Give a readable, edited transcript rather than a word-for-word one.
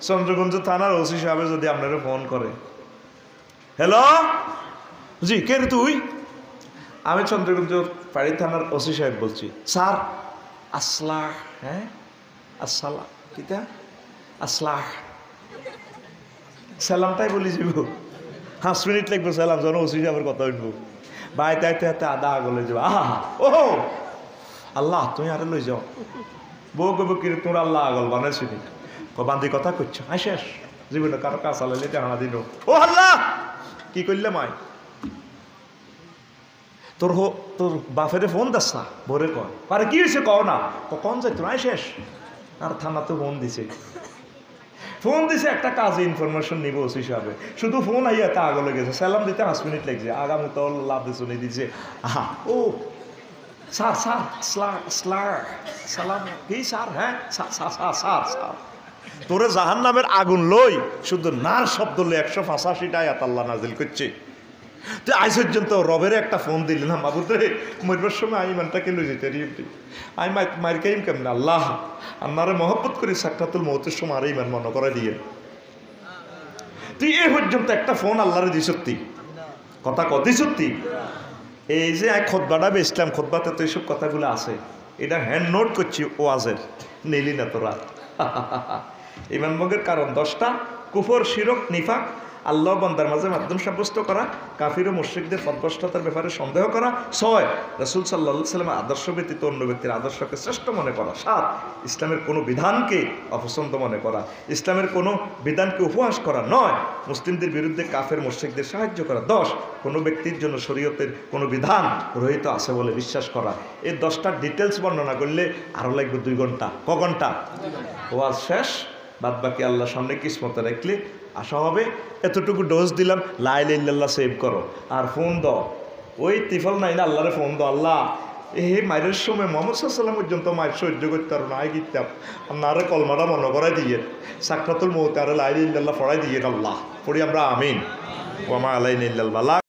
চন্দ্রগঞ্জ থানার ওসি সাহেব যদি আপনারা ফোন করে, হ্যালো জি কে রে তুই? আমি চন্দ্রগঞ্জ পাড়ি থানার ওসি সাহেব বলছি। স্যার আসলাহ, হ্যাঁ আসসালাম কিতা আসলাহ, সালামটাই বলি যাব 5 মিনিট লাগবে সালাম যখন ওসি সাহেবের কথা উঠবো। ভাই তাইতে হাতে আধা আগলে যাবো। আহা ও আল্লাহ তুমি আরে লই যাও। বউ কব কি তোর আল্লাহ আগল বানাইছিনি বান্দি কথা করছো। আই শেষ জীবনে কারো কাজ আলাইলে হানা দিন। ও আল্লাহ কি করলে মাই তোর তোর বাপেরে ফোন দাস না ভোরে কয় আরে কি হয়েছে কও না কখন যাইতো আই শেষ। আর থানা তো ফোন দিছে একটা কাজে ইনফরমেশন নিব ওসি সাহেবে, শুধু ফোন আইয়া তা আগলে গেছে। সালাম দিতে 5 মিনিট লাগছে, আগামী তো লাভ দিয়ে শুনে দিছে। আহা ও স্যার স্যার সালাম কি স্যার, হ্যাঁ স্যার তোরে জাহান নামের আগুন লই শুধু নার শব্দ লই 185টা আয়াত আল্লাহ নাজিল করছে। তো আজ পর্যন্ত রবের একটা ফোন দিল না বাবুরে মরবার সময় আমি মানটাকে লই যেতে আমি মার কাইম কেমন আল্লাহ আপনারে মহব্বত করি সাক্ষাতুল মৌতের সময় আর ইমান মনে করে দিয়ে তুই এ পর্যন্ত একটা ফোন আল্লাহরে দি সত্যি কথা কদি সত্যি। এই যে এক খোদবাটা বেচলাম, খোদবাতে তো এইসব কথাগুলো আছে, এটা হ্যান্ড নোট করছি ওয়াজের, নিলি না তোরা। ইমান ভঙ্গের কারণ 10টা: কুফর, শিরক, নিফাক, আল্লাহ বান্দার মাঝে মাধ্যম সাব্যস্ত করা, কাফির ও মুশরিকদের পথভ্রষ্টতার ব্যাপারে সন্দেহ করা, 6 রাসূল সাল্লাল্লাহু আলাইহি সাল্লামের আদর্শ ব্যতীত অন্য ব্যক্তির আদর্শকে শ্রেষ্ঠ মনে করা, 7 ইসলামের কোনো বিধানকে অপছন্দ মনে করা, ইসলামের কোনো বিধানকে উপহাস করা, 9 মুসলিমদের বিরুদ্ধে কাফের মুশরিকদের সাহায্য করা, 10 কোনো ব্যক্তির জন্য শরীয়তের কোনো বিধান রহিত আছে বলে বিশ্বাস করা। এই 10টার ডিটেলস বর্ণনা করলে আরও লাগবে 2 ঘন্টা। ক ঘন্টা? ওয়াজ শেষ, বাদ বাকি আল্লাহর সামনে কিসমতে রাখলে আশা হবে। এতটুকু ডোজ দিলাম, লা ইলাহা ইল্লাল্লাহ সেভ করো আর ফোন দাও। ওই তিফল নাই না আল্লাহরে ফোন দাও। আল্লাহ মায়ের সময় মোহাম্মদ সাল্লাম পর্যন্ত মায়ের সহ্য করতে পারো না, আই গিতাম আপনারে কলমাটা মনে করাই দিয়ে সাক্ষাতুল মৌত আর লা ইলাহা ইল্লাল্লাহ পড়াই দিয়ে আল্লাহ পড়ি আমরা আমিন। ওয়া মা আলাইনা ইল্লাল বালাগ।